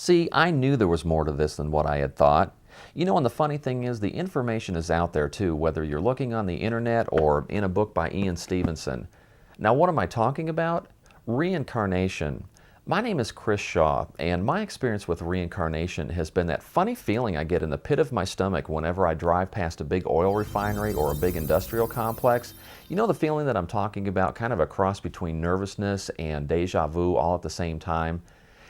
See, I knew there was more to this than what I had thought. You know, and the funny thing is, the information is out there too, whether you're looking on the internet or in a book by Ian Stevenson. Now, what am I talking about? Reincarnation. My name is Chris Shaw, and my experience with reincarnation has been that funny feeling I get in the pit of my stomach whenever I drive past a big oil refinery or a big industrial complex. You know the feeling that I'm talking about, kind of a cross between nervousness and deja vu all at the same time?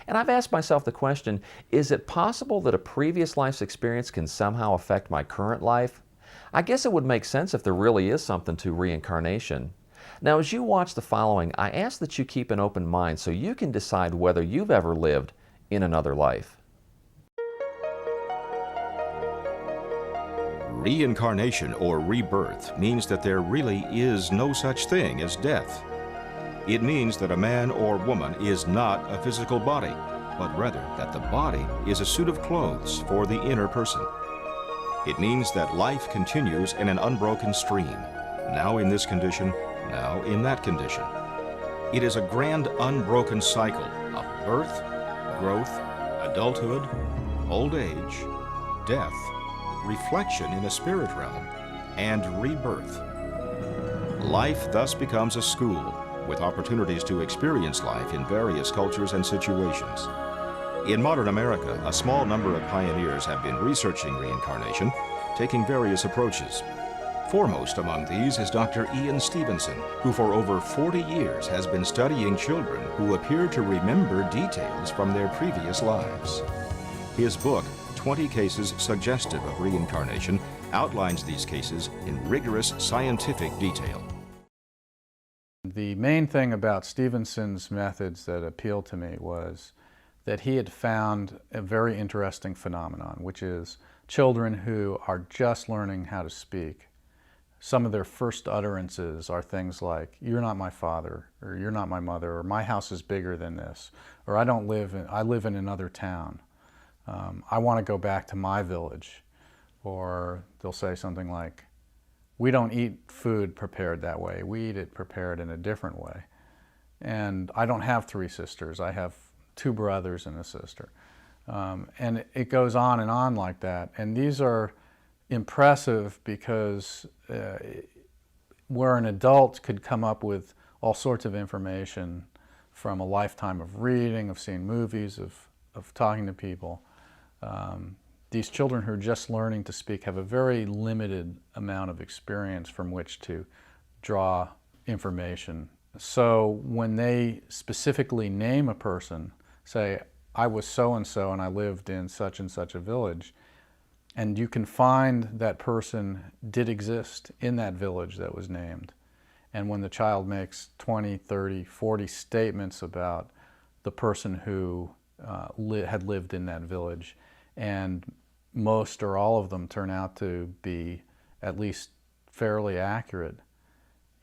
And I've asked myself the question, is it possible that a previous life's experience can somehow affect my current life? I guess it would make sense if there really is something to reincarnation. Now, as you watch the following, I ask that you keep an open mind so you can decide whether you've ever lived in another life. Reincarnation or rebirth means that there really is no such thing as death. It means that a man or woman is not a physical body, but rather that the body is a suit of clothes for the inner person. It means that life continues in an unbroken stream, now in this condition, now in that condition. It is a grand unbroken cycle of birth, growth, adulthood, old age, death, reflection in a spirit realm, and rebirth. Life thus becomes a school with opportunities to experience life in various cultures and situations. In modern America, a small number of pioneers have been researching reincarnation, taking various approaches. Foremost among these is Dr. Ian Stevenson, who for over 40 years has been studying children who appear to remember details from their previous lives. His book, 20 Cases Suggestive of Reincarnation, outlines these cases in rigorous scientific detail. The main thing about Stevenson's methods that appealed to me was that he had found a very interesting phenomenon, which is children who are just learning how to speak. Some of their first utterances are things like, "You're not my father," or "You're not my mother," or "My house is bigger than this," or I live in another town. I want to go back to my village." Or they'll say something like, "We don't eat food prepared that way. We eat it prepared in a different way. And I don't have 3 sisters. I have 2 brothers and a sister." And it goes on and on like that. And these are impressive because where an adult could come up with all sorts of information from a lifetime of reading, of seeing movies, of talking to people, these children who are just learning to speak have a very limited amount of experience from which to draw information. So when they specifically name a person, say, "I was so-and-so and I lived in such and such a village," and you can find that person did exist in that village that was named. And when the child makes 20, 30, 40 statements about the person who had lived in that village, and most or all of them turn out to be at least fairly accurate,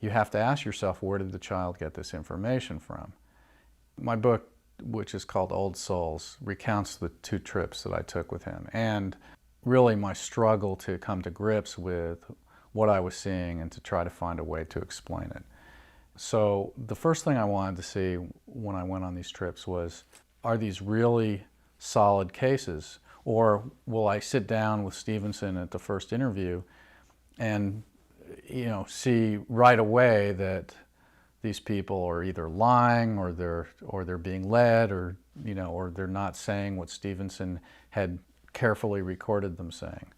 you have to ask yourself, where did the child get this information from? My book, which is called Old Souls, recounts the 2 trips that I took with him, and really my struggle to come to grips with what I was seeing and to try to find a way to explain it. So the first thing I wanted to see when I went on these trips was, are these really solid cases? Or will I sit down with Stevenson at the first interview and see right away that these people are either lying or they're being led, or they're not saying what Stevenson had carefully recorded them saying.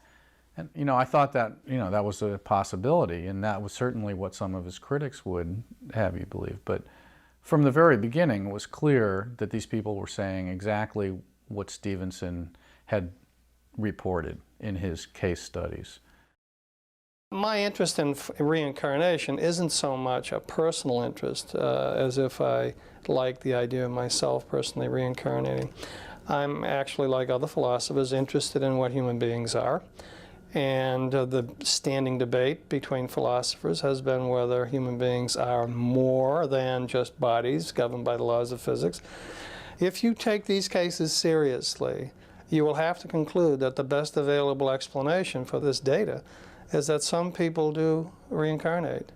And I thought that that was a possibility, and that was certainly what some of his critics would have you believe. But from the very beginning, it was clear that these people were saying exactly what Stevenson had reported in his case studies. My interest in reincarnation isn't so much a personal interest as if I like the idea of myself personally reincarnating. I'm actually, like other philosophers, interested in what human beings are. And the standing debate between philosophers has been whether human beings are more than just bodies governed by the laws of physics. If you take these cases seriously, you will have to conclude that the best available explanation for this data is that some people do reincarnate.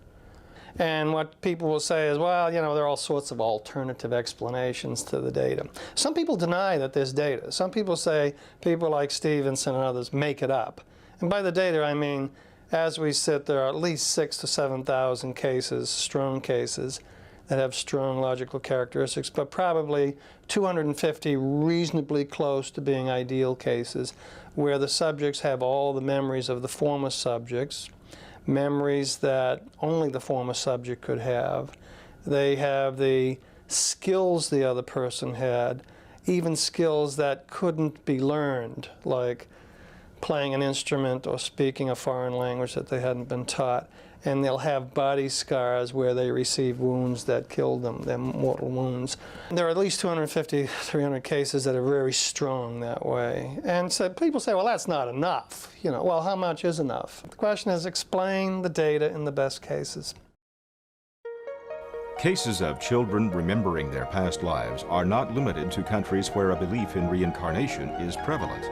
And what people will say is, well, you know, there are all sorts of alternative explanations to the data. Some people deny that there's data. Some people say people like Stevenson and others make it up. And by the data, I mean, as we sit, there are at least 6,000 to 7,000 cases, strong cases, that have strong logical characteristics, but probably 250 reasonably close to being ideal cases, where the subjects have all the memories of the former subjects, memories that only the former subject could have. They have the skills the other person had, even skills that couldn't be learned, like playing an instrument or speaking a foreign language that they hadn't been taught. And they'll have body scars where they received wounds that killed them, their mortal wounds. There are at least 250, 300 cases that are very strong that way. And so people say, well, that's not enough. You know, well, how much is enough? The question is, explain the data in the best cases. Cases of children remembering their past lives are not limited to countries where a belief in reincarnation is prevalent.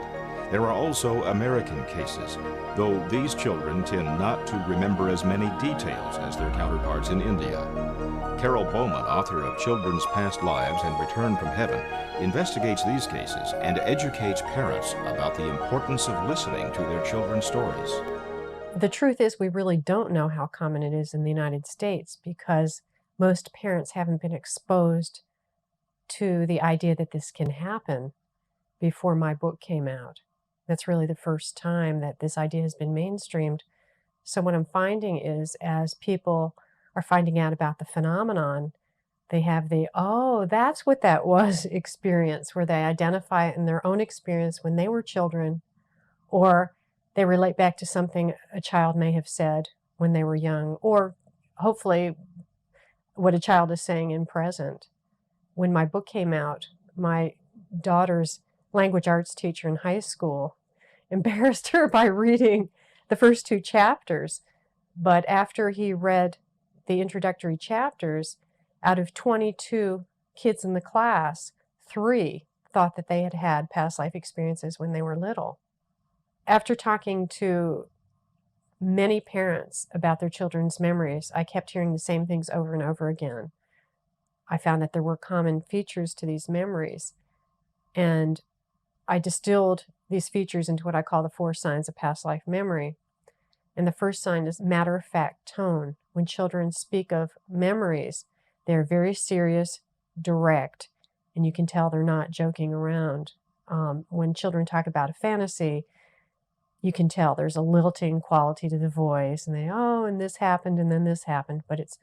There are also American cases, though these children tend not to remember as many details as their counterparts in India. Carol Bowman, author of Children's Past Lives and Return from Heaven, investigates these cases and educates parents about the importance of listening to their children's stories. The truth is, we really don't know how common it is in the United States because most parents haven't been exposed to the idea that this can happen before my book came out. That's really the first time that this idea has been mainstreamed. So what I'm finding is, as people are finding out about the phenomenon, they have the, oh, that's what that was experience, where they identify it in their own experience when they were children, or they relate back to something a child may have said when they were young, or hopefully what a child is saying in present. When my book came out, my daughter's language arts teacher in high school embarrassed her by reading the first 2 chapters. But after he read the introductory chapters, out of 22 kids in the class, 3 thought that they had had past life experiences when they were little. After talking to many parents about their children's memories, I kept hearing the same things over and over again. I found that there were common features to these memories, and I distilled these features into what I call the 4 signs of past life memory. And the first sign is matter-of-fact tone. When children speak of memories, they're very serious, direct, and you can tell they're not joking around. When children talk about a fantasy, you can tell there's a lilting quality to the voice, and and this happened, and then this happened. But it's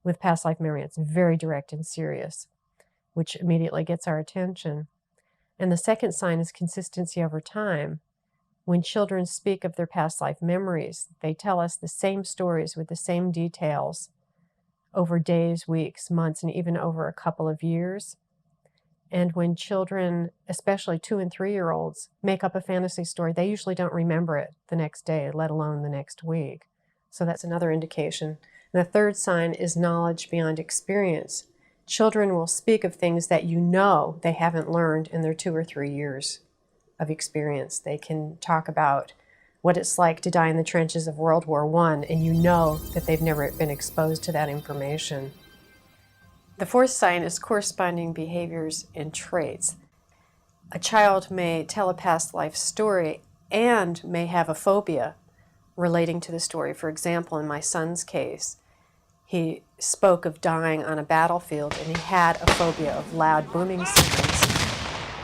with past life memory, it's very direct and serious, which immediately gets our attention. And the second sign is consistency over time. When children speak of their past life memories, they tell us the same stories with the same details over days, weeks, months, and even over a couple of years. And when children, especially 2- and 3-year-olds, make up a fantasy story, they usually don't remember it the next day, let alone the next week. So that's another indication. And the third sign is knowledge beyond experience. Children will speak of things that you know they haven't learned in their 2 or 3 years of experience. They can talk about what it's like to die in the trenches of World War I, and you know that they've never been exposed to that information. The fourth sign is corresponding behaviors and traits. A child may tell a past life story and may have a phobia relating to the story. For example, in my son's case, he spoke of dying on a battlefield, and he had a phobia of loud booming sounds,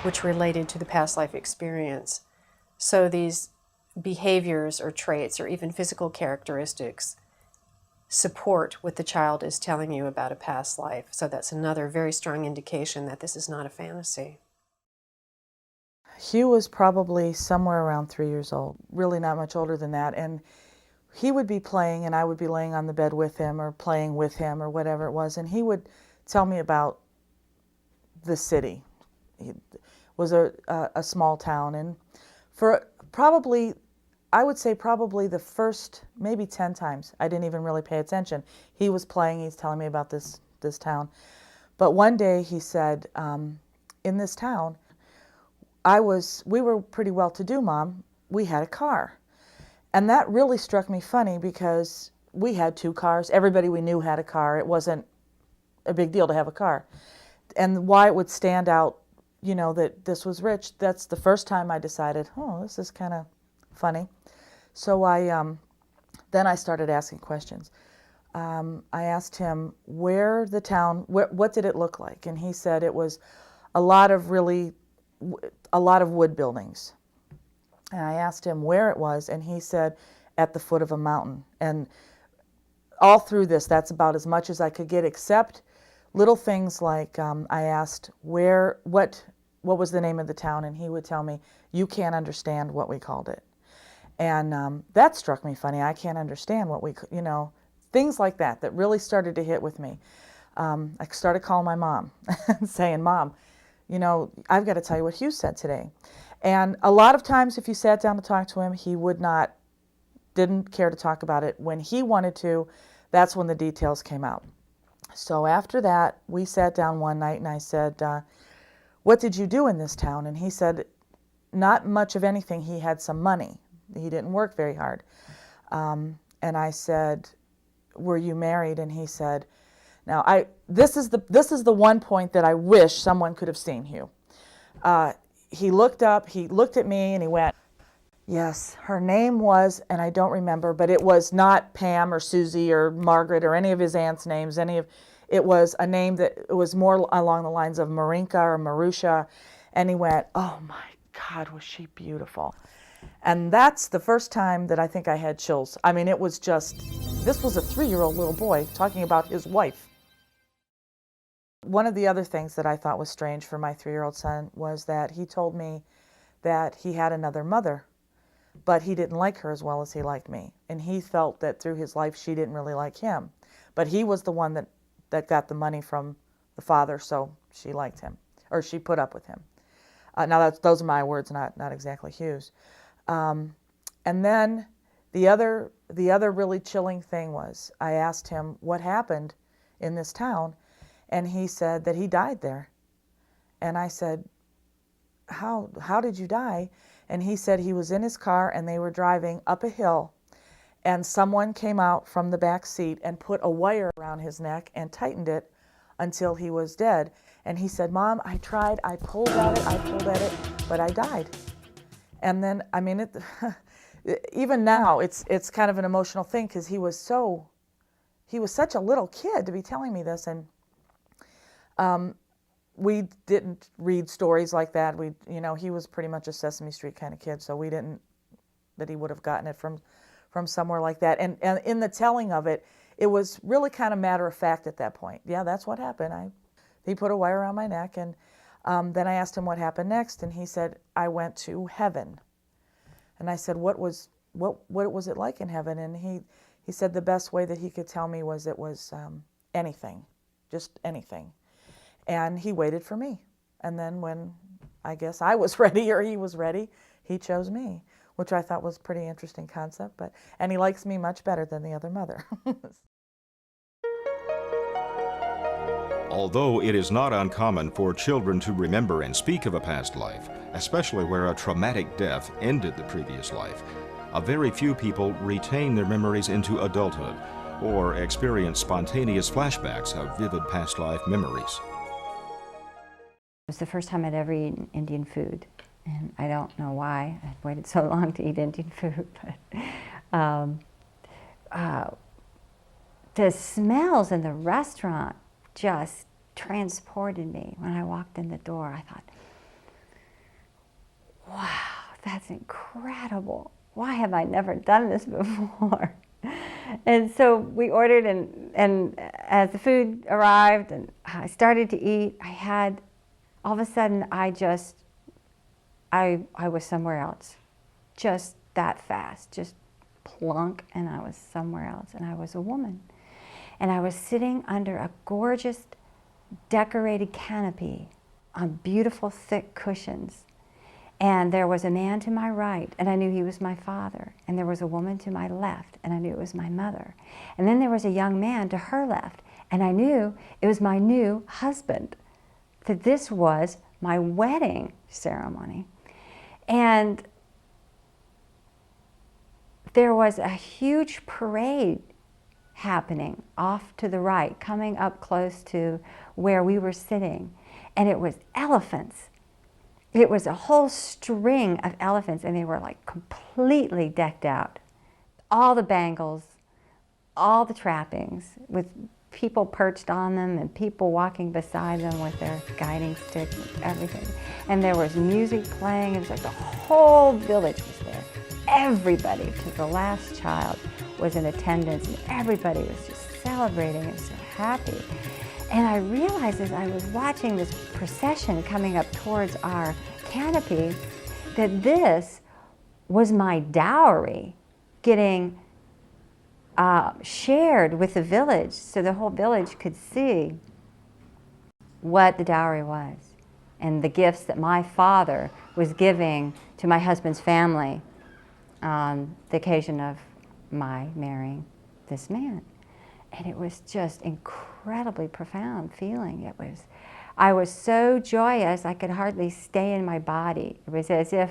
which related to the past life experience. So these behaviors or traits or even physical characteristics support what the child is telling you about a past life. So that's another very strong indication that this is not a fantasy. Hugh was probably somewhere around 3 years old, really not much older than that, and he would be playing and I would be laying on the bed with him or playing with him or whatever it was, and he would tell me about the city. It was a small town, and for probably, I would say probably the first maybe 10 times, I didn't even really pay attention. He was playing, he's telling me about this town. But one day he said, in this town, we were pretty well-to-do, Mom. We had a car. And that really struck me funny because we had 2 cars. Everybody we knew had a car. It wasn't a big deal to have a car. And why it would stand out, you know, that this was rich, that's the first time I decided, oh, this is kind of funny. So then I started asking questions. I asked him where the town, what did it look like? And he said it was a lot of wood buildings. And I asked him where it was, and he said at the foot of a mountain. And all through this, that's about as much as I could get, except little things like I asked what was the name of the town, and he would tell me, you can't understand what we called it. And that struck me funny. I can't understand what we, you know, things like that really started to hit with me. I started calling my mom and saying, Mom, you know, I've got to tell you what Hugh said today. And a lot of times if you sat down to talk to him, he didn't care to talk about it. When he wanted to, that's when the details came out. So after that, we sat down one night and I said, what did you do in this town? And he said, not much of anything. He had some money. He didn't work very hard. And I said, were you married? And he said, now this is the one point that I wish someone could have seen, Hugh. He looked up, he looked at me, and he went, yes, her name was, and I don't remember, but it was not Pam or Susie or Margaret or any of his aunt's names. It was a name that it was more along the lines of Marinka or Marusha. And he went, oh my God, was she beautiful. And that's the first time that I think I had chills. I mean, it was just, this was a 3-year-old little boy talking about his wife. One of the other things that I thought was strange for my 3-year-old son was that he told me that he had another mother, but he didn't like her as well as he liked me. And he felt that through his life she didn't really like him. But he was the one that got the money from the father, so she liked him, or she put up with him. Now those are my words, not exactly Hugh's. And then the other really chilling thing was I asked him what happened in this town, and he said that he died there. And I said, how did you die? And he said he was in his car and they were driving up a hill, and someone came out from the back seat and put a wire around his neck and tightened it until he was dead. And he said, Mom, I tried, I pulled at it, but I died. And then, I mean, even now, it's kind of an emotional thing because he was such a little kid to be telling me this. And we didn't read stories like that. He was pretty much a Sesame Street kind of kid, so we didn't, that he would have gotten it from somewhere like that. And in the telling of it, it was really kind of matter of fact at that point. Yeah, that's what happened. He put a wire around my neck, and then I asked him what happened next, and he said, I went to heaven. And I said, what was it like in heaven? And he said the best way that he could tell me was it was anything, just anything. And he waited for me. And then when I guess I was ready or he was ready, he chose me, which I thought was a pretty interesting concept. And he likes me much better than the other mother. Although it is not uncommon for children to remember and speak of a past life, especially where a traumatic death ended the previous life, a very few people retain their memories into adulthood or experience spontaneous flashbacks of vivid past life memories. It was the first time I'd ever eaten Indian food, and I don't know why I'd waited so long to eat Indian food, but the smells in the restaurant just transported me. When I walked in the door, I thought, wow, that's incredible. Why have I never done this before? And so we ordered, and as the food arrived and I started to eat, all of a sudden I was somewhere else. Just that fast, just plunk, and I was somewhere else, and I was a woman. And I was sitting under a gorgeous decorated canopy on beautiful thick cushions. And there was a man to my right, and I knew he was my father. And there was a woman to my left, and I knew it was my mother. And then there was a young man to her left, and I knew it was my new husband. That this was my wedding ceremony. And there was a huge parade happening off to the right, coming up close to where we were sitting. And it was elephants. It was a whole string of elephants, and they were like completely decked out. All the bangles, all the trappings, with people perched on them and people walking beside them with their guiding sticks and everything. And there was music playing. It was like the whole village was there. Everybody, to the last child, was in attendance, and everybody was just celebrating and so happy. And I realized as I was watching this procession coming up towards our canopy that this was my dowry getting shared with the village, so the whole village could see what the dowry was and the gifts that my father was giving to my husband's family on the occasion of my marrying this man. And it was just incredibly profound feeling. I was so joyous I could hardly stay in my body. It was as if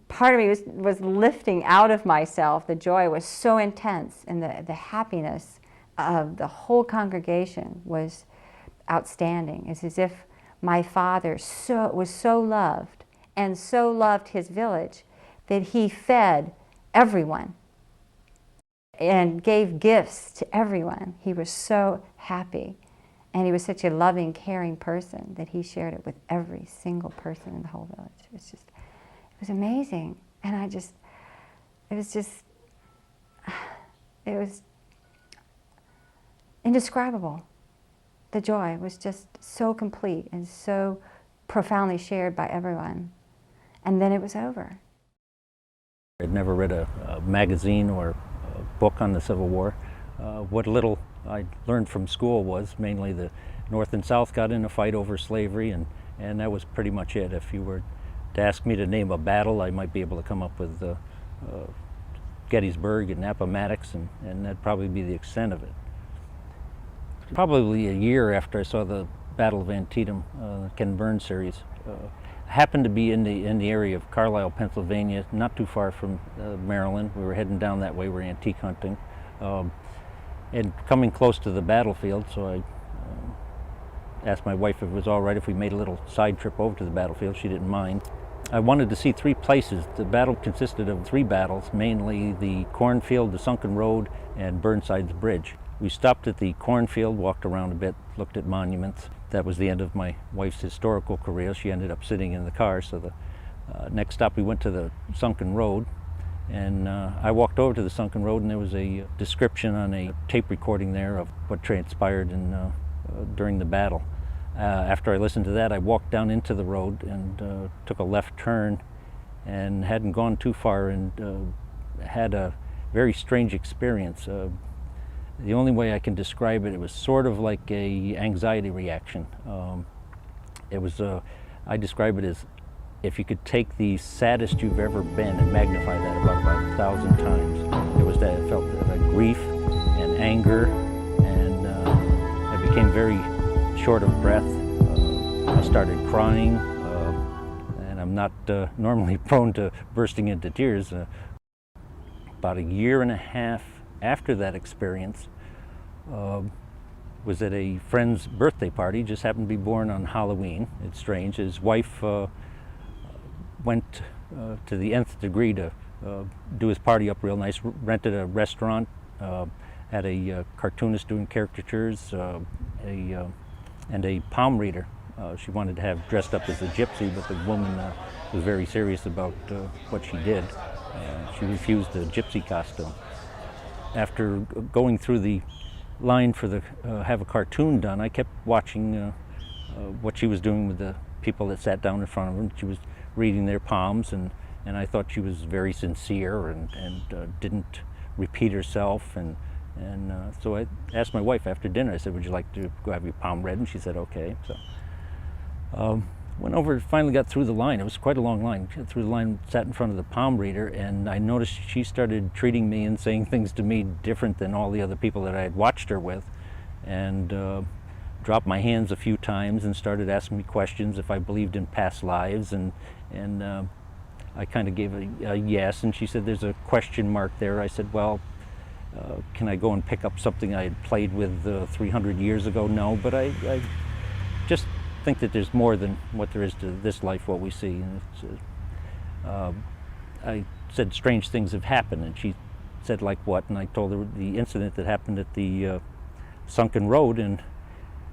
part of me was lifting out of myself. The joy was so intense, and the happiness of the whole congregation was outstanding. It's as if my father was so loved and so loved his village that he fed everyone and gave gifts to everyone. He was so happy, and he was such a loving, caring person that he shared it with every single person in the whole village. It was amazing. And it was indescribable. The joy was just so complete and so profoundly shared by everyone. And then it was over. I'd never read a magazine or a book on the Civil War. What little I learned from school was mainly the North and South got in a fight over slavery, and that was pretty much it. If you were to ask me to name a battle, I might be able to come up with Gettysburg and Appomattox, and that'd probably be the extent of it. Probably a year after I saw the Battle of Antietam, Ken Burns series, I happened to be in the area of Carlisle, Pennsylvania, not too far from Maryland. We were heading down that way. We were antique hunting, and coming close to the battlefield. So I asked my wife if it was all right if we made a little side trip over to the battlefield. She didn't mind. I wanted to see three places. The battle consisted of three battles, mainly the cornfield, the sunken road, and Burnside's bridge. We stopped at the cornfield, walked around a bit, looked at monuments. That was the end of my wife's historical career. She ended up sitting in the car. So the next stop, we went to the sunken road, and I walked over to the sunken road, and there was a description on a tape recording there of what transpired during the battle. After I listened to that, I walked down into the road and took a left turn, and hadn't gone too far, and had a very strange experience. The only way I can describe it, it was sort of like a anxiety reaction. I describe it as if you could take the saddest you've ever been and magnify that about 1,000 times. It was that I felt grief and anger, and I became very short of breath. I started crying, and I'm not normally prone to bursting into tears. About a year and a half after that experience, was at a friend's birthday party. Just happened to be born on Halloween. It's strange. His wife went to the nth degree to do his party up real nice, rented a restaurant, had a cartoonist doing caricatures, and a palm reader. She wanted to have dressed up as a gypsy, but the woman was very serious about what she did. She refused the gypsy costume. After going through the line for have a cartoon done, I kept watching what she was doing with the people that sat down in front of her. She was reading their palms, and I thought she was very sincere and didn't repeat herself. And so I asked my wife after dinner, I said, would you like to go have your palm read? And she said, okay. So went over, finally got through the line. It was quite a long line. Got through the line, sat in front of the palm reader, and I noticed she started treating me and saying things to me different than all the other people that I had watched her with, and dropped my hands a few times and started asking me questions if I believed in past lives, and I kind of gave a yes, and she said, there's a question mark there. I said, well, can I go and pick up something I had played with 300 years ago? No, but I just think that there's more than what there is to this life, what we see. And I said, strange things have happened, and she said, like what? And I told her the incident that happened at the sunken road, and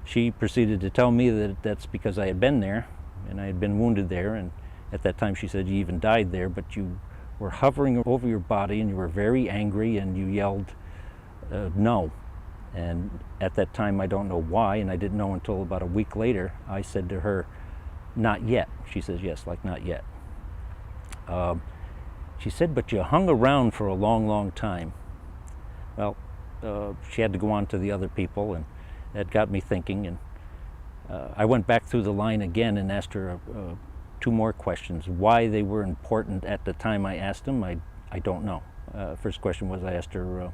she proceeded to tell me that that's because I had been there, and I had been wounded there, and at that time she said, you even died there, but you were hovering over your body, and you were very angry, and you yelled, no. And at that time, I don't know why, and I didn't know until about a week later, I said to her, not yet. She says, yes, like not yet. She said, but you hung around for a long, long time. Well, she had to go on to the other people, and that got me thinking. And I went back through the line again and asked her 2 more questions. Why they were important at the time I asked them, I don't know. First question was, I asked her,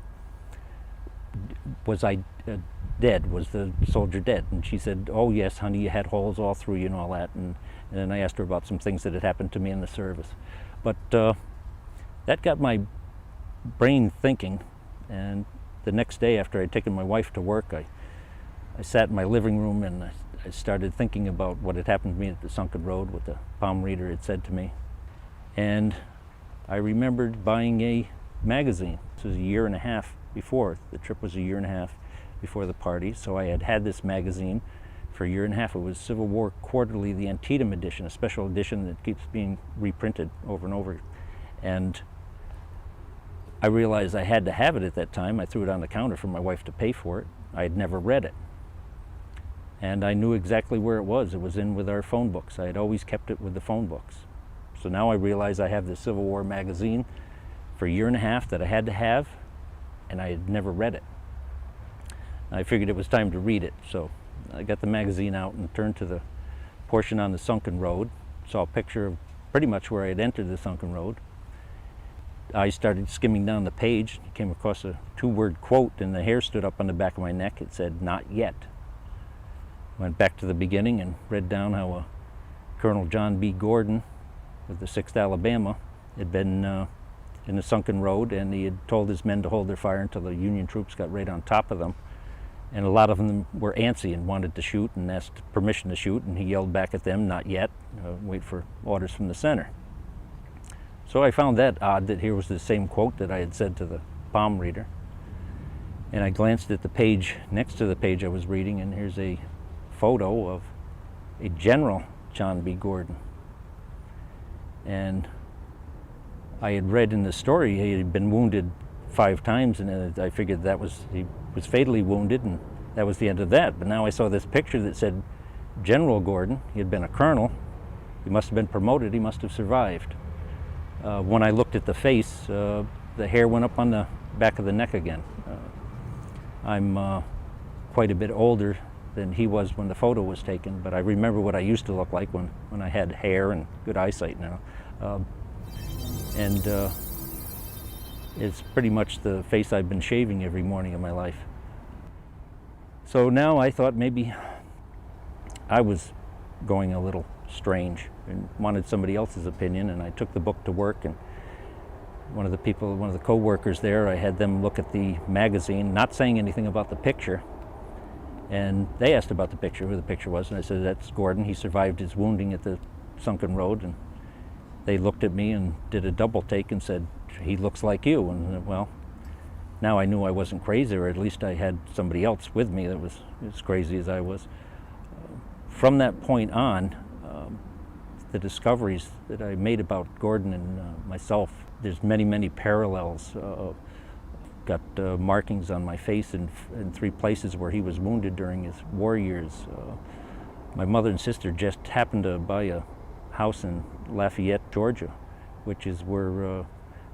was I dead? Was the soldier dead? And she said, oh yes, honey, you had holes all through you and all that. And then I asked her about some things that had happened to me in the service. But that got my brain thinking, and the next day after I'd taken my wife to work, I sat in my living room and I started thinking about what had happened to me at the sunken road, what the palm reader had said to me. And I remembered buying a magazine. This was a year and a half before. The trip was a year and a half before the party, so I had had this magazine for a year and a half. It was Civil War Quarterly, the Antietam edition, a special edition that keeps being reprinted over and over. And I realized I had to have it at that time. I threw it on the counter for my wife to pay for it. I had never read it. And I knew exactly where it was. It was in with our phone books. I had always kept it with the phone books. So now I realize I have this Civil War magazine for a year and a half that I had to have, and I had never read it. I figured it was time to read it, so I got the magazine out and turned to the portion on the sunken road, saw a picture of pretty much where I had entered the sunken road. I started skimming down the page, came across a 2-word quote, and the hair stood up on the back of my neck. It said, not yet. Went back to the beginning and read down how Colonel John B. Gordon with the 6th Alabama had been in the sunken road, and he had told his men to hold their fire until the Union troops got right on top of them. And a lot of them were antsy and wanted to shoot and asked permission to shoot, and he yelled back at them, not yet, wait for orders from the center. So I found that odd, that here was the same quote that I had said to the palm reader. And I glanced at the page next to the page I was reading, and here's a photo of a General John B. Gordon. And I had read in the story he had been wounded 5 times, and I figured he was fatally wounded, and that was the end of that. But now I saw this picture that said General Gordon. He had been a colonel. He must have been promoted. He must have survived. When I looked at the face, the hair went up on the back of the neck again. I'm quite a bit older than he was when the photo was taken, but I remember what I used to look like when I had hair and good eyesight now. It's pretty much the face I've been shaving every morning of my life. So now I thought maybe I was going a little strange and wanted somebody else's opinion, and I took the book to work, and one of the co-workers there, I had them look at the magazine, not saying anything about the picture, and they asked about the picture, who the picture was, and I said, that's Gordon. He survived his wounding at the sunken road. And they looked at me and did a double take and said, he looks like you. And well, now I knew I wasn't crazy, or at least I had somebody else with me that was as crazy as I was. From that point on, the discoveries that I made about Gordon and myself, there's many, many parallels. Got markings on my face in 3 places where he was wounded during his war years. My mother and sister just happened to buy a house in Lafayette, Georgia, which is where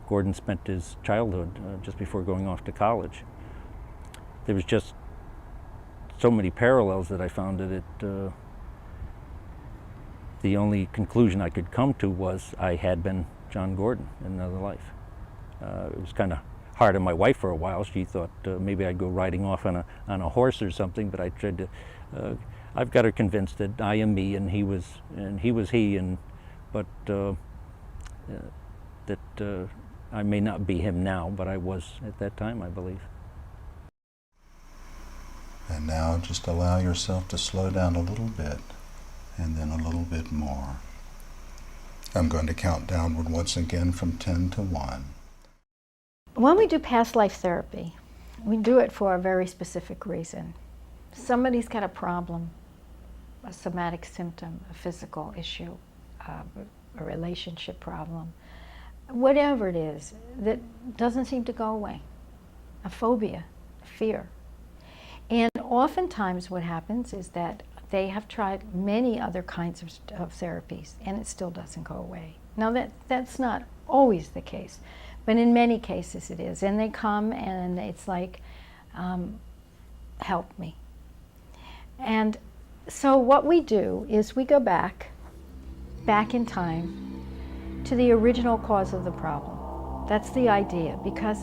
Gordon spent his childhood just before going off to college. There was just so many parallels that I found that the only conclusion I could come to was I had been John Gordon in another life. It was kind of hard on my wife for a while. She thought maybe I'd go riding off on a horse or something, but I tried to. I've got her convinced that I am me and he was he, but that I may not be him now, but I was at that time, I believe. And now just allow yourself to slow down a little bit, and then a little bit more. I'm going to count downward once again from 10 to 1. When we do past life therapy, we do it for a very specific reason. Somebody's got a problem, a somatic symptom, a physical issue, a relationship problem, whatever it is that doesn't seem to go away, a phobia, a fear. And oftentimes what happens is that they have tried many other kinds of therapies and it still doesn't go away. Now that's not always the case, but in many cases it is. And they come and it's like, help me. And so what we do is we go back in time to the original cause of the problem. That's the idea, because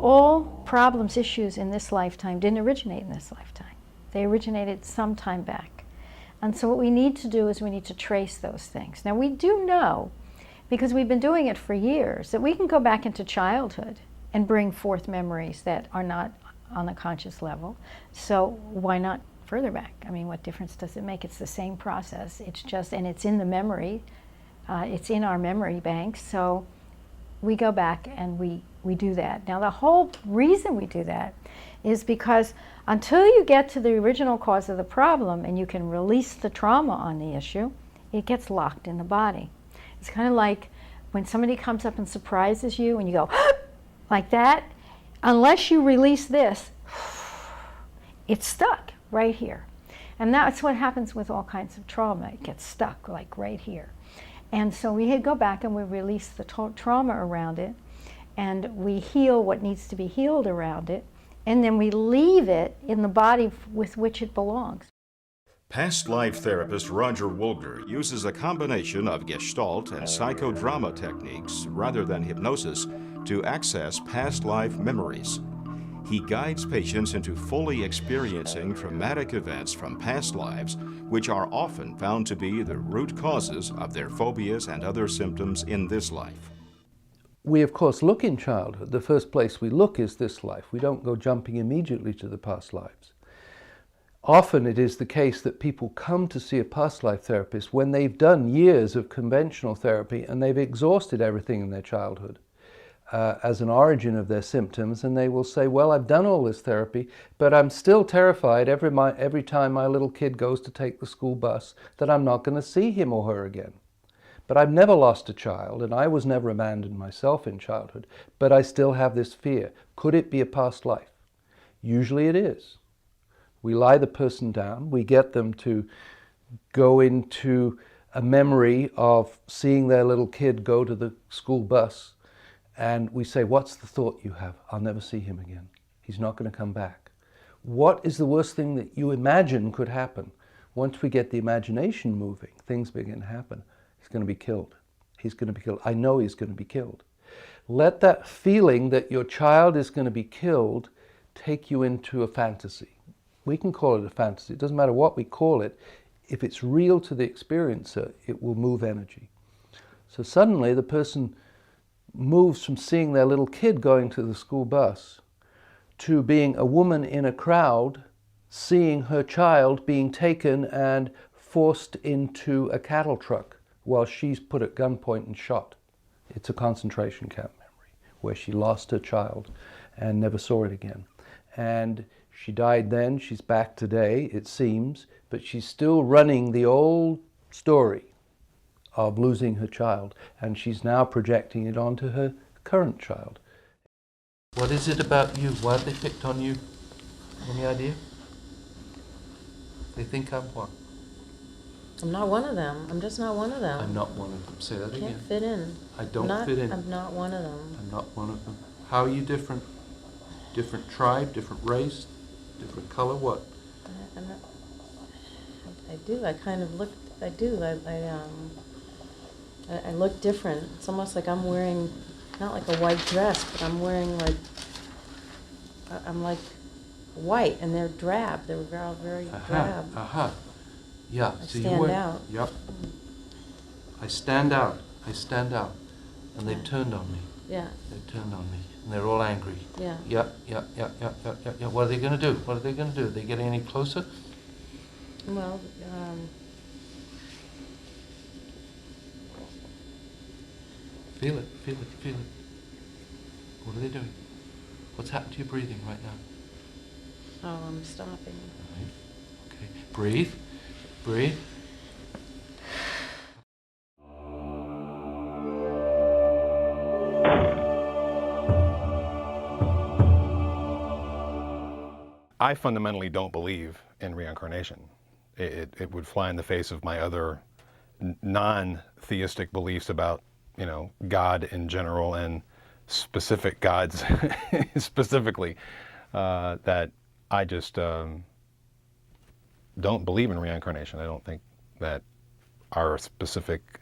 all problems, issues in this lifetime didn't originate in this lifetime. They originated some time back. And so what we need to do is we need to trace those things. Now we do know, because we've been doing it for years, that we can go back into childhood and bring forth memories that are not on a conscious level. So why not further back? I mean, what difference does it make? It's the same process. It's just, and it's in the memory. It's in our memory banks. So we go back and we do that. Now the whole reason we do that is because until you get to the original cause of the problem and you can release the trauma on the issue, it gets locked in the body. It's kind of like when somebody comes up and surprises you and you go, like that, unless you release this, it's stuck right here. And that's what happens with all kinds of trauma. It gets stuck like right here. And so we go back and we release the trauma around it, and we heal what needs to be healed around it, and then we leave it in the body with which it belongs. Past life therapist Roger Woolger uses a combination of Gestalt and psychodrama techniques rather than hypnosis to access past life memories. He guides patients into fully experiencing traumatic events from past lives, which are often found to be the root causes of their phobias and other symptoms in this life. We, of course, look in childhood. The first place we look is this life. We don't go jumping immediately to the past lives. Often it is the case that people come to see a past life therapist when they've done years of conventional therapy and they've exhausted everything in their childhood as an origin of their symptoms, and they will say, well, I've done all this therapy, but I'm still terrified every time my little kid goes to take the school bus that I'm not going to see him or her again. But I've never lost a child, and I was never abandoned myself in childhood, but I still have this fear. Could it be a past life? Usually it is. We lie the person down, we get them to go into a memory of seeing their little kid go to the school bus, and we say, what's the thought you have? I'll never see him again. He's not going to come back. What is the worst thing that you imagine could happen? Once we get the imagination moving, things begin to happen. He's going to be killed. He's going to be killed. I know he's going to be killed. Let that feeling that your child is going to be killed take you into a fantasy. We can call it a fantasy. It doesn't matter what we call it. If it's real to the experiencer, it will move energy. So suddenly the person moves from seeing their little kid going to the school bus to being a woman in a crowd, seeing her child being taken and forced into a cattle truck while she's put at gunpoint and shot. It's a concentration camp memory where she lost her child and never saw it again. And she died then, she's back today, it seems, but she's still running the old story of losing her child, and she's now projecting it onto her current child. What is it about you? Why have they picked on you? Any idea? They think I'm what? I'm not one of them. I'm just not one of them. I'm not one of them. Say that again. Can't fit in. I don't fit in. I'm not one of them. I'm not one of them. How are you different? Different tribe, different race, different color, what? I'm not, I do. I kind of look. I do. I look different. It's almost like I'm wearing, not like a white dress, but I'm wearing like, I'm like white, and they're drab. They're all very drab. Yeah. I So stand out. Yep. I stand out. I stand out. and they've turned on me. Yeah. They've turned on me, and they're all angry. Yeah. Yeah. What are they going to do? What are they going to do? Are they getting any closer? Well, Feel it, feel it, feel it. What are they doing? What's happened to your breathing right now? oh, I'm stopping. Right. Okay. Breathe. Breathe. I fundamentally don't believe in reincarnation. It would fly in the face of my other non-theistic beliefs about, God in general and specific gods specifically, that I just don't believe in reincarnation. I don't think that our specific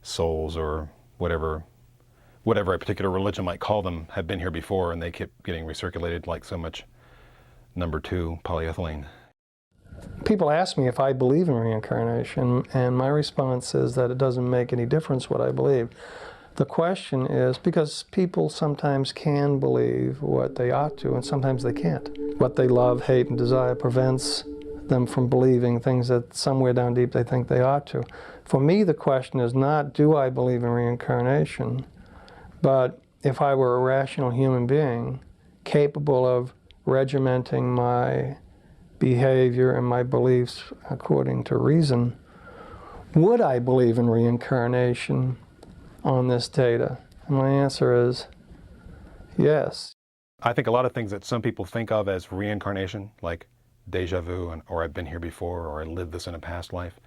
souls or whatever a particular religion might call them have been here before, and they keep getting recirculated like so much number 2 polyethylene. People ask me if I believe in reincarnation, and my response is that it doesn't make any difference what I believe. The question is, because people sometimes can believe what they ought to, and sometimes they can't. What they love, hate, and desire prevents them from believing things that somewhere down deep they think they ought to. For me, the question is not, do I believe in reincarnation, but if I were a rational human being capable of regimenting my behavior and my beliefs according to reason, would I believe in reincarnation on this data? And my answer is yes. I think a lot of things that some people think of as reincarnation, like deja vu, or I've been here before, or I lived this in a past life,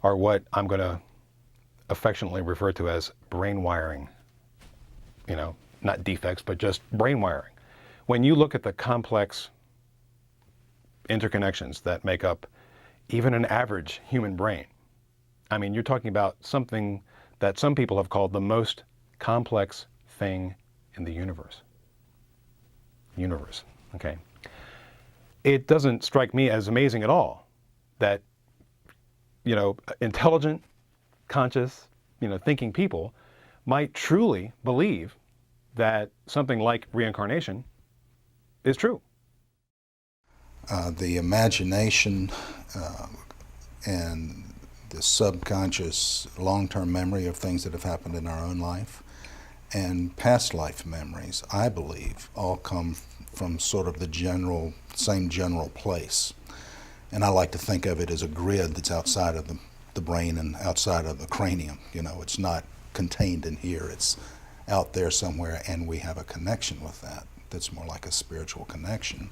are what I'm going to affectionately refer to as brain wiring. Not defects, but just brain wiring. When you look at the complex interconnections that make up even an average human brain, I mean, you're talking about something that some people have called the most complex thing in the universe. Okay. It doesn't strike me as amazing at all that, intelligent, conscious, thinking people might truly believe that something like reincarnation is true. The imagination and the subconscious long-term memory of things that have happened in our own life and past life memories, I believe, all come from sort of the same general place. And I like to think of it as a grid that's outside of the brain and outside of the cranium. It's not contained in here, it's out there somewhere, and we have a connection with that that's more like a spiritual connection.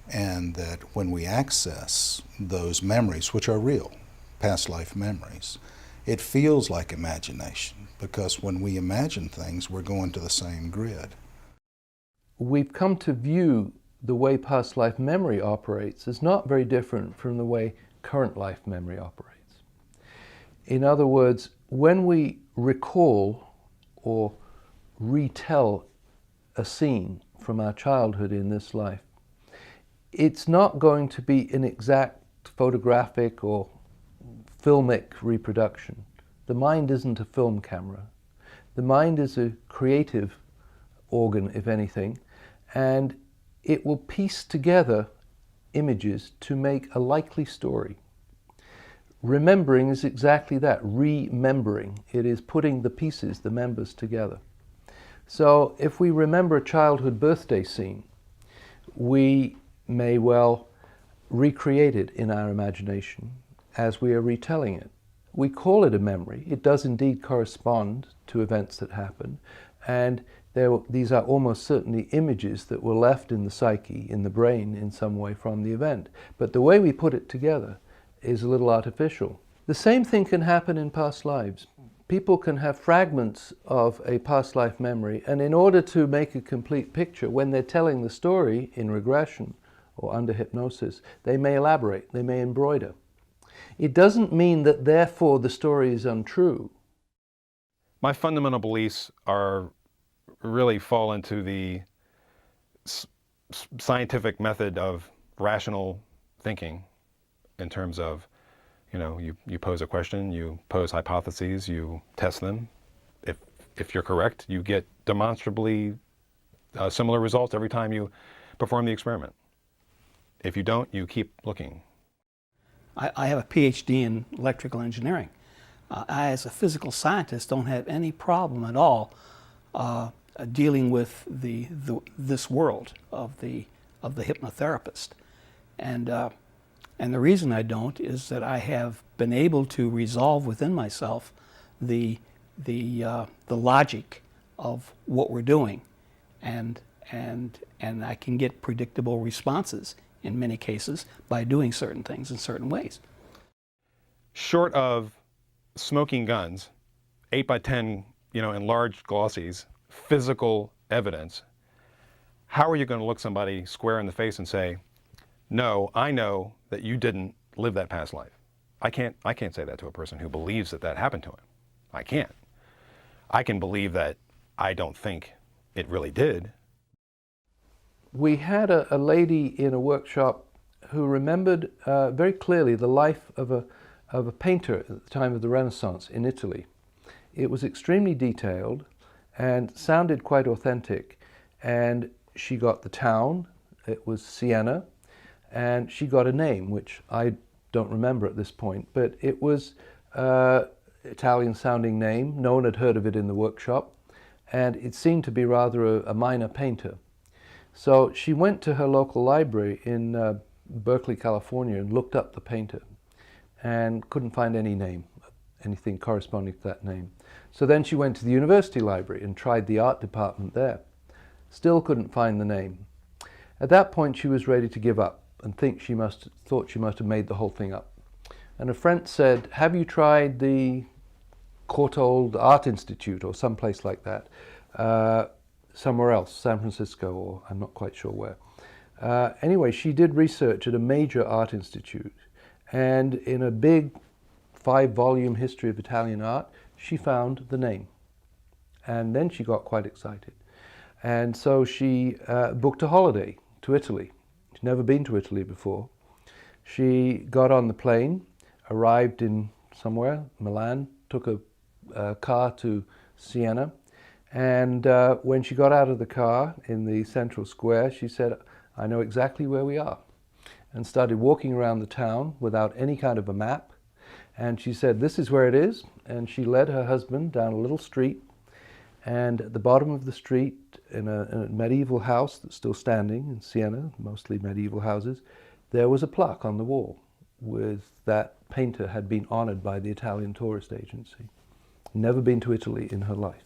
And that when we access those memories, which are real, past life memories, it feels like imagination, because when we imagine things, we're going to the same grid. We've come to view the way past life memory operates as not very different from the way current life memory operates. In other words, when we recall or retell a scene from our childhood in this life, it's not going to be an exact photographic or filmic reproduction. The mind isn't a film camera. The mind is a creative organ, if anything, and it will piece together images to make a likely story. Remembering is exactly that, remembering. It is putting the pieces, the members together. So if we remember a childhood birthday scene, we may well recreate it in our imagination as we are retelling it. We call it a memory. It does indeed correspond to events that happened, and these are almost certainly images that were left in the psyche, in the brain in some way from the event. But the way we put it together is a little artificial. The same thing can happen in past lives. People can have fragments of a past life memory, and in order to make a complete picture, when they're telling the story in regression or under hypnosis, they may elaborate, they may embroider. It doesn't mean that therefore the story is untrue. My fundamental beliefs really fall into the scientific method of rational thinking, in terms of, you pose a question, you pose hypotheses, you test them. If if you're correct, you get demonstrably similar results every time you perform the experiment. If you don't, you keep looking. I have a PhD in electrical engineering. I, as a physical scientist, don't have any problem at all dealing with this world of the hypnotherapist, and the reason I don't is that I have been able to resolve within myself the logic of what we're doing, and I can get predictable responses in many cases by doing certain things in certain ways. Short of smoking guns, 8x10, in large glossies, physical evidence, how are you going to look somebody square in the face and say, no, I know that you didn't live that past life? I can't say that to a person who believes that that happened to him. I can't. I can believe that I don't think it really did. We had a lady in a workshop who remembered very clearly the life of a painter at the time of the Renaissance in Italy. It was extremely detailed and sounded quite authentic, and she got the town, it was Siena, and she got a name which I don't remember at this point, but it was Italian sounding name. No one had heard of it in the workshop, and it seemed to be rather a minor painter. So she went to her local library in Berkeley, California, and looked up the painter and couldn't find any name, anything corresponding to that name. So then she went to the university library and tried the art department there. Still couldn't find the name. At that point she was ready to give up and thought she must have made the whole thing up. And a friend said, have you tried the Courtauld Art Institute or someplace like that? Somewhere else, San Francisco, or I'm not quite sure where. Anyway, she did research at a major art institute, and in a big 5-volume history of Italian art, she found the name. And then she got quite excited. And so she booked a holiday to Italy. She'd never been to Italy before. She got on the plane, arrived in somewhere, Milan, took a car to Siena, and when she got out of the car in the central square, she said, I know exactly where we are, and started walking around the town without any kind of a map. And she said, this is where it is, and she led her husband down a little street, and at the bottom of the street, in a medieval house that's still standing in Siena, mostly medieval houses, there was a plaque on the wall with that painter had been honored by the Italian tourist agency. Never been to Italy in her life.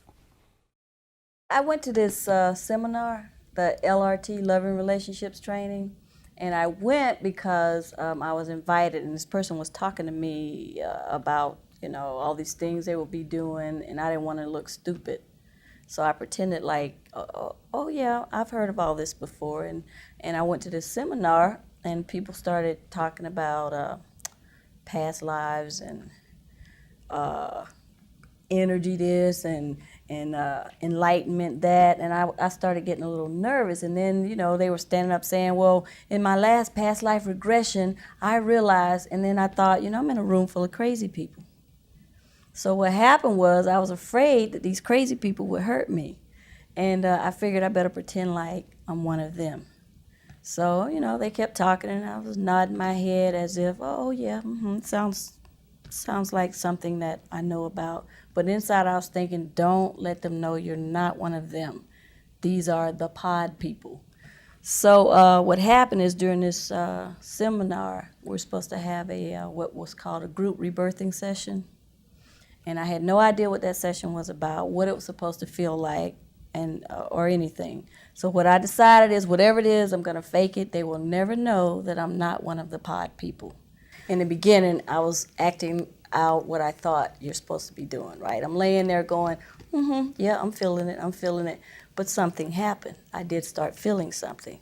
I went to this seminar, the LRT, Love and Relationships Training, and I went because I was invited, and this person was talking to me about, all these things they would be doing, and I didn't want to look stupid. So I pretended like, oh yeah, I've heard of all this before, and I went to this seminar, and people started talking about past lives and energy this and enlightenment that, and I started getting a little nervous. And then they were standing up saying, well, in my last past life regression I realized, and then I thought, I'm in a room full of crazy people. So what happened was I was afraid that these crazy people would hurt me, and I figured I better pretend like I'm one of them. So they kept talking, and I was nodding my head as if, oh yeah, sounds like something that I know about. But inside I was thinking, don't let them know you're not one of them. These are the pod people. So what happened is during this seminar, we're supposed to have what was called a group rebirthing session. And I had no idea what that session was about, what it was supposed to feel like, and or anything. So what I decided is, whatever it is, I'm going to fake it. They will never know that I'm not one of the pod people. In the beginning, I was acting out what I thought you're supposed to be doing, right? I'm laying there going, yeah, I'm feeling it. But something happened. I did start feeling something.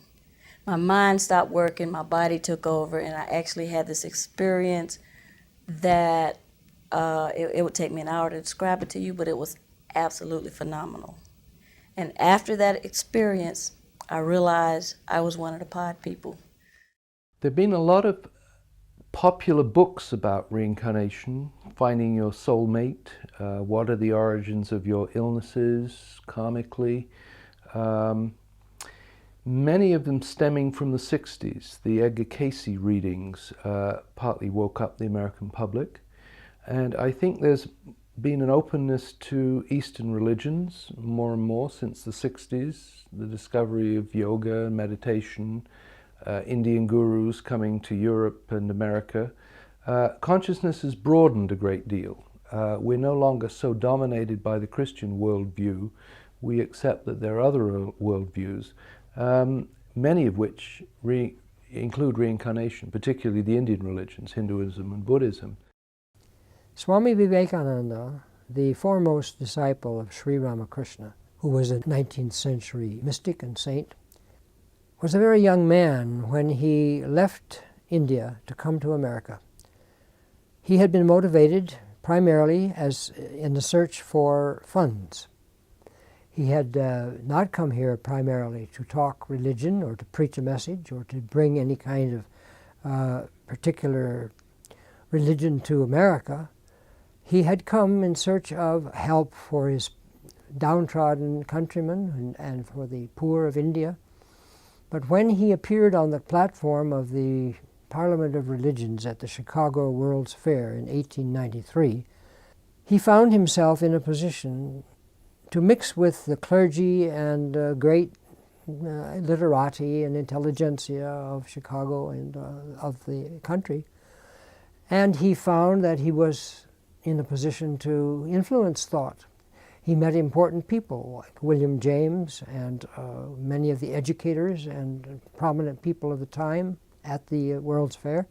My mind stopped working, my body took over, and I actually had this experience that it would take me an hour to describe it to you, but it was absolutely phenomenal. And after that experience, I realized I was one of the pod people. There have been a lot of popular books about reincarnation, Finding Your Soulmate, What Are the Origins of Your Illnesses, karmically, many of them stemming from the 60s. The Edgar Cayce readings partly woke up the American public. And I think there's been an openness to Eastern religions more and more since the 60s, the discovery of yoga and meditation, Indian gurus coming to Europe and America. Consciousness has broadened a great deal. We're no longer so dominated by the Christian worldview. We accept that there are other worldviews, many of which include reincarnation, particularly the Indian religions, Hinduism and Buddhism. Swami Vivekananda, the foremost disciple of Sri Ramakrishna, who was a 19th century mystic and saint, was a very young man when he left India to come to America. He had been motivated primarily in the search for funds. He had not come here primarily to talk religion or to preach a message or to bring any kind of particular religion to America. He had come in search of help for his downtrodden countrymen and for the poor of India. But when he appeared on the platform of the Parliament of Religions at the Chicago World's Fair in 1893, he found himself in a position to mix with the clergy and great literati and intelligentsia of Chicago and of the country. And he found that he was in a position to influence thought. He met important people like William James and many of the educators and prominent people of the time at the World's Fair.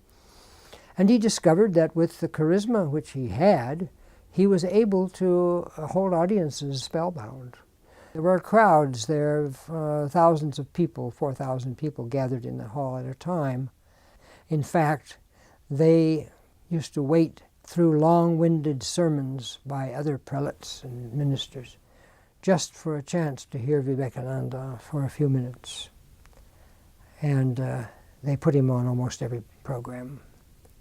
And he discovered that with the charisma which he had, he was able to hold audiences spellbound. There were crowds there of thousands of people, 4,000 people gathered in the hall at a time. In fact, they used to wait through long-winded sermons by other prelates and ministers just for a chance to hear Vivekananda for a few minutes. And they put him on almost every program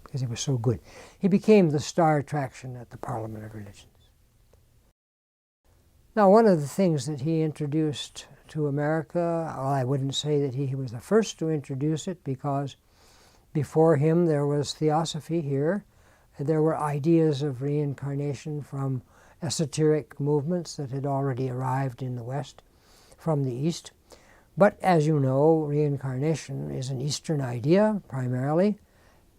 because he was so good. He became the star attraction at the Parliament of Religions. Now, one of the things that he introduced to America, well, I wouldn't say that he was the first to introduce it, because before him there was theosophy here. There were ideas of reincarnation from esoteric movements that had already arrived in the West from the East. But as you know, reincarnation is an Eastern idea primarily.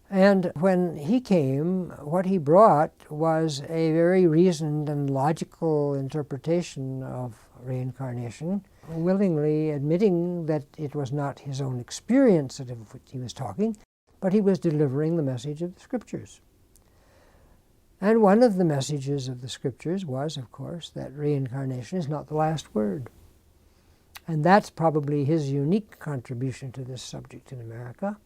And when he came, what he brought was a very reasoned and logical interpretation of reincarnation, willingly admitting that it was not his own experience of which he was talking, but he was delivering the message of the Scriptures. And one of the messages of the Scriptures was, of course, that reincarnation is not the last word. And that's probably his unique contribution to this subject in America.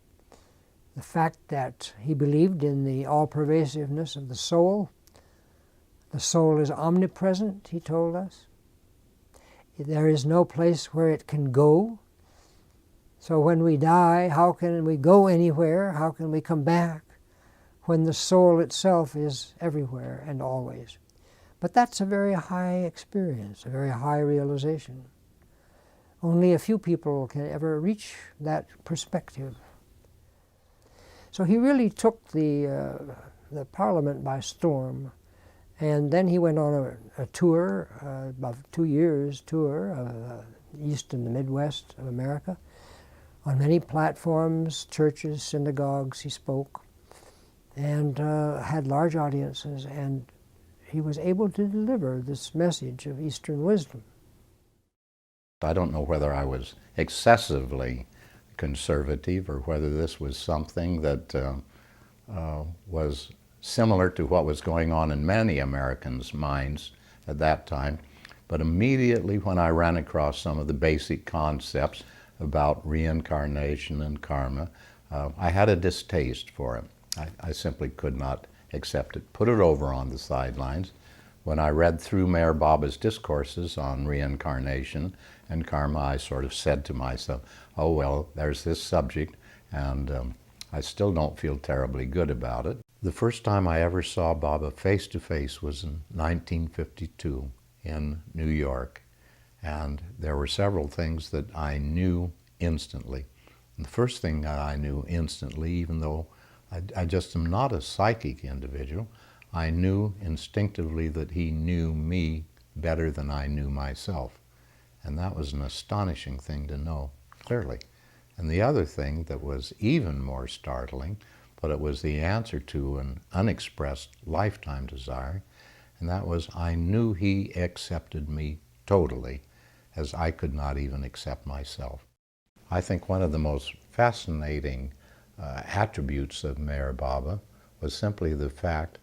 The fact that he believed in the all-pervasiveness of the soul. The soul is omnipresent, he told us. There is no place where it can go. So when we die, how can we go anywhere? How can we come back when the soul itself is everywhere and always? But that's a very high experience, a very high realization. Only a few people can ever reach that perspective. So he really took the Parliament by storm, and then he went on a tour, about 2 years tour of the East and the Midwest of America. On many platforms, churches, synagogues, he spoke, and had large audiences, and he was able to deliver this message of Eastern wisdom. I don't know whether I was excessively conservative or whether this was something that was similar to what was going on in many Americans' minds at that time. But immediately when I ran across some of the basic concepts about reincarnation and karma, I had a distaste for it. I simply could not accept it, put it over on the sidelines. When I read through Mayor Baba's discourses on reincarnation and karma, I sort of said to myself, oh well, there's this subject, and I still don't feel terribly good about it. The first time I ever saw Baba face to face was in 1952 in New York. And there were several things that I knew instantly. And the first thing that I knew instantly, even though I just am not a psychic individual, I knew instinctively that he knew me better than I knew myself. And that was an astonishing thing to know, clearly. And the other thing that was even more startling, but it was the answer to an unexpressed lifetime desire, and that was I knew he accepted me totally, as I could not even accept myself. I think one of the most fascinating attributes of Meher Baba was simply the fact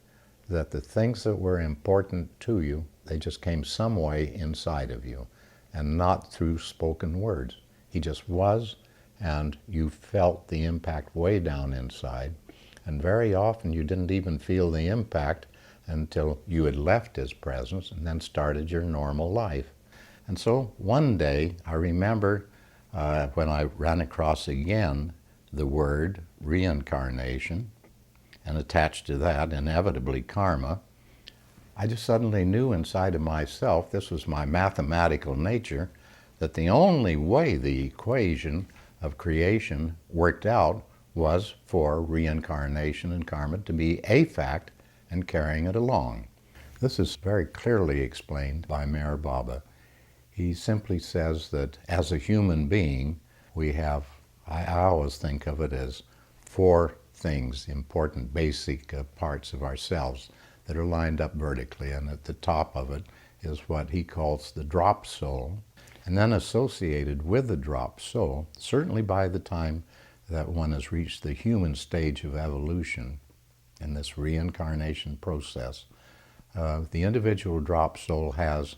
that the things that were important to you, they just came some way inside of you and not through spoken words. He just was, and you felt the impact way down inside. And very often you didn't even feel the impact until you had left his presence and then started your normal life. And so one day I remember when I ran across again the word reincarnation, and attached to that inevitably karma, I just suddenly knew inside of myself, this was my mathematical nature, that the only way the equation of creation worked out was for reincarnation and karma to be a fact and carrying it along. This is very clearly explained by Meher Baba. He simply says that as a human being, we have, I always think of it as 4 things, important basic parts of ourselves that are lined up vertically, and at the top of it is what he calls the drop soul. And then associated with the drop soul, certainly by the time that one has reached the human stage of evolution in this reincarnation process, the individual drop soul has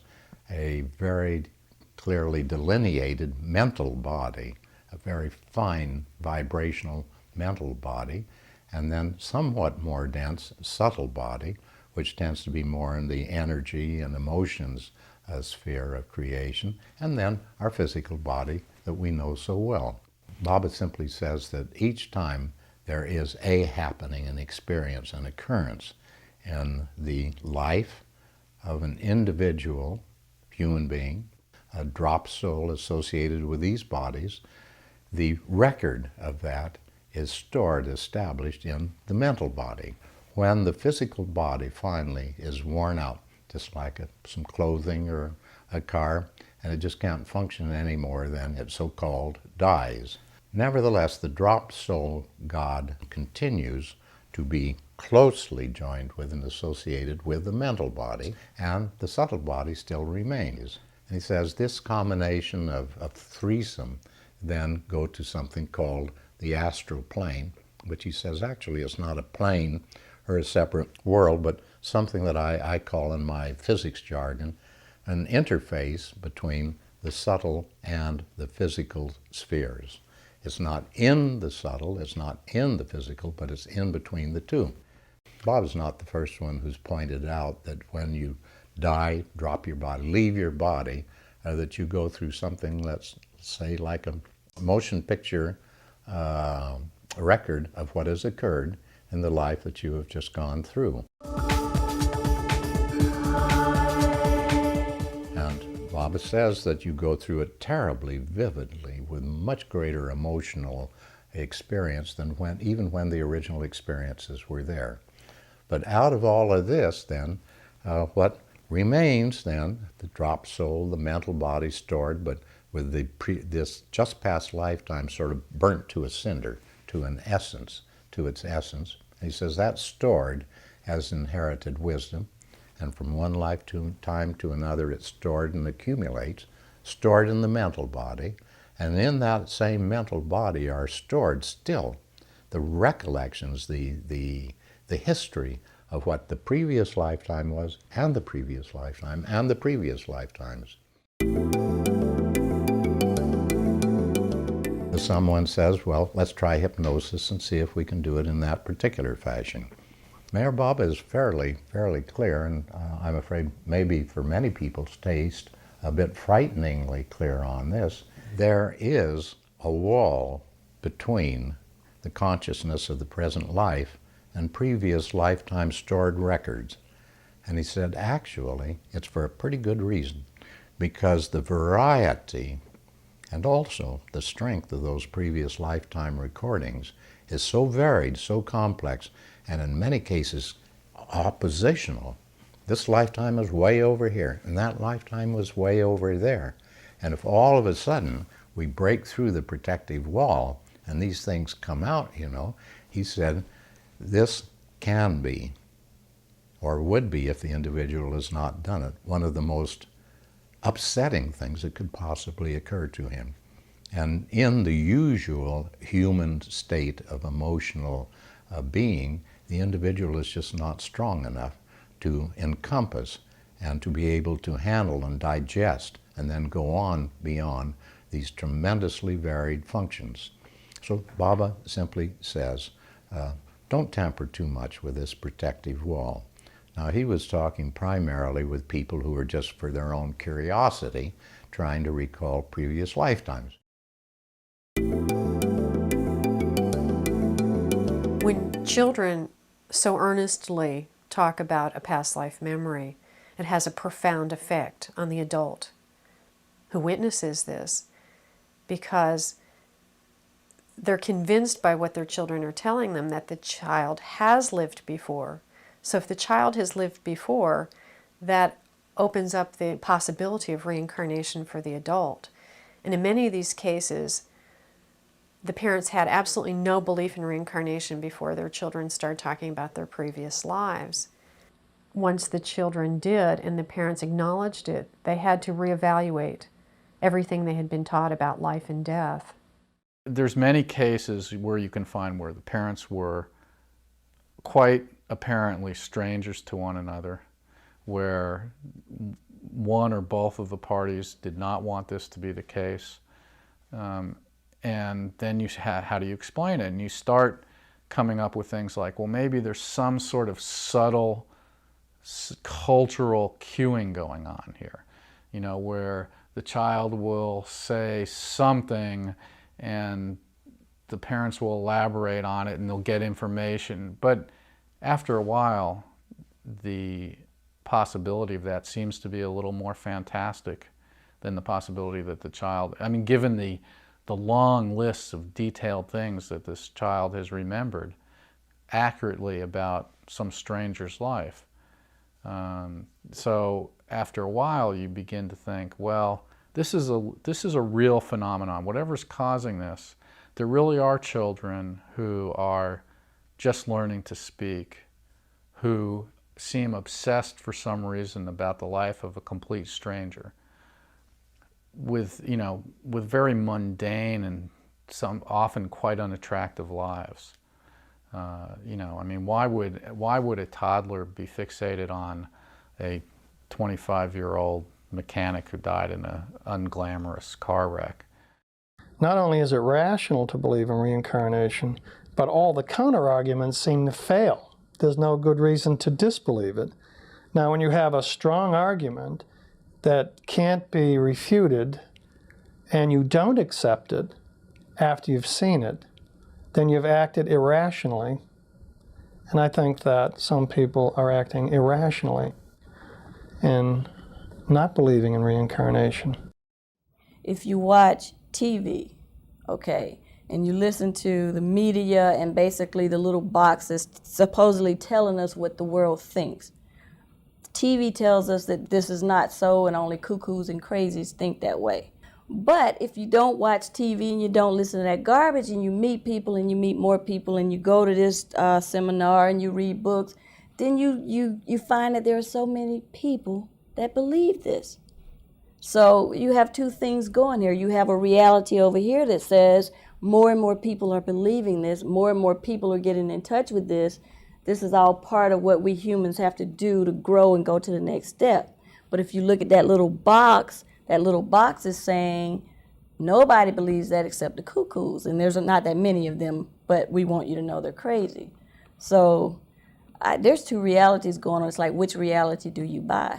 a very clearly delineated mental body, a very fine vibrational mental body, and then somewhat more dense subtle body, which tends to be more in the energy and emotions sphere of creation, and then our physical body that we know so well. Baba simply says that each time there is a happening, an experience, an occurrence in the life of an individual human being, a drop soul associated with these bodies, the record of that is stored, established in the mental body. When the physical body finally is worn out, just like some clothing or a car, and it just can't function anymore, then it so-called dies. Nevertheless, the drop soul God continues to be closely joined with and associated with the mental body, and the subtle body still remains. And he says this combination of threesome then go to something called the astral plane, which he says actually is not a plane or a separate world, but something that I call in my physics jargon an interface between the subtle and the physical spheres. It's not in the subtle, it's not in the physical, but it's in between the two. Bob is not the first one who's pointed out that when you die, drop your body, leave your body, that you go through something, let's say, like a motion picture record of what has occurred in the life that you have just gone through. And Baba says that you go through it terribly vividly with much greater emotional experience than even when the original experiences were there. But out of all of this then, what remains then, the drop soul, the mental body stored, but with this just past lifetime sort of burnt to a cinder, to an essence, to its essence. And he says that's stored as inherited wisdom, and from one lifetime to another it's stored and accumulates, stored in the mental body, and in that same mental body are stored still the recollections, the history of what the previous lifetime was, and the previous lifetime, and the previous lifetimes. Someone says, well, let's try hypnosis and see if we can do it in that particular fashion. Meher Baba is fairly clear, and I'm afraid maybe for many people's taste, a bit frighteningly clear on this. There is a wall between the consciousness of the present life and previous lifetime stored records. And he said, actually, it's for a pretty good reason, because the variety and also the strength of those previous lifetime recordings is so varied, so complex, and in many cases oppositional. This lifetime is way over here, and that lifetime was way over there. And if all of a sudden we break through the protective wall and these things come out, you know, he said, this can be, or would be if the individual has not done it, one of the most upsetting things that could possibly occur to him. And in the usual human state of emotional being, the individual is just not strong enough to encompass and to be able to handle and digest and then go on beyond these tremendously varied functions. So Baba simply says, don't tamper too much with this protective wall. Now, he was talking primarily with people who were just for their own curiosity trying to recall previous lifetimes. When children so earnestly talk about a past life memory, it has a profound effect on the adult who witnesses this, because they're convinced by what their children are telling them that the child has lived before. So if the child has lived before, that opens up the possibility of reincarnation for the adult. And in many of these cases, the parents had absolutely no belief in reincarnation before their children started talking about their previous lives. Once the children did and the parents acknowledged it, they had to reevaluate everything they had been taught about life and death. There's many cases where you can find where the parents were quite apparently strangers to one another, where one or both of the parties did not want this to be the case. And then how do you explain it? And you start coming up with things like, well, maybe there's some sort of subtle cultural cueing going on here, you know, where the child will say something and the parents will elaborate on it and they'll get information. But after a while, the possibility of that seems to be a little more fantastic than the possibility that the child, I mean, given the long lists of detailed things that this child has remembered accurately about some stranger's life. So after a while, you begin to think, well, this is a real phenomenon. Whatever's causing this, there really are children who are just learning to speak, who seem obsessed for some reason about the life of a complete stranger, with very mundane and some often quite unattractive lives. I mean, why would a toddler be fixated on a 25-year-old mechanic who died in an unglamorous car wreck? Not only is it rational to believe in reincarnation, but all the counter-arguments seem to fail. There's no good reason to disbelieve it. Now, when you have a strong argument that can't be refuted and you don't accept it after you've seen it, then you've acted irrationally. And I think that some people are acting irrationally and not believing in reincarnation. If you watch TV, okay, and you listen to the media and basically the little boxes supposedly telling us what the world thinks. TV tells us that this is not so and only cuckoos and crazies think that way. But if you don't watch TV and you don't listen to that garbage and you meet people and you meet more people and you go to this seminar and you read books, then you find that there are so many people that believe this. So you have two things going here. You have a reality over here that says more and more people are believing this, more and more people are getting in touch with this. This is all part of what we humans have to do to grow and go to the next step. But if you look at that little box is saying nobody believes that except the cuckoos, and there's not that many of them, but we want you to know they're crazy. So there's two realities going on. It's like, which reality do you buy?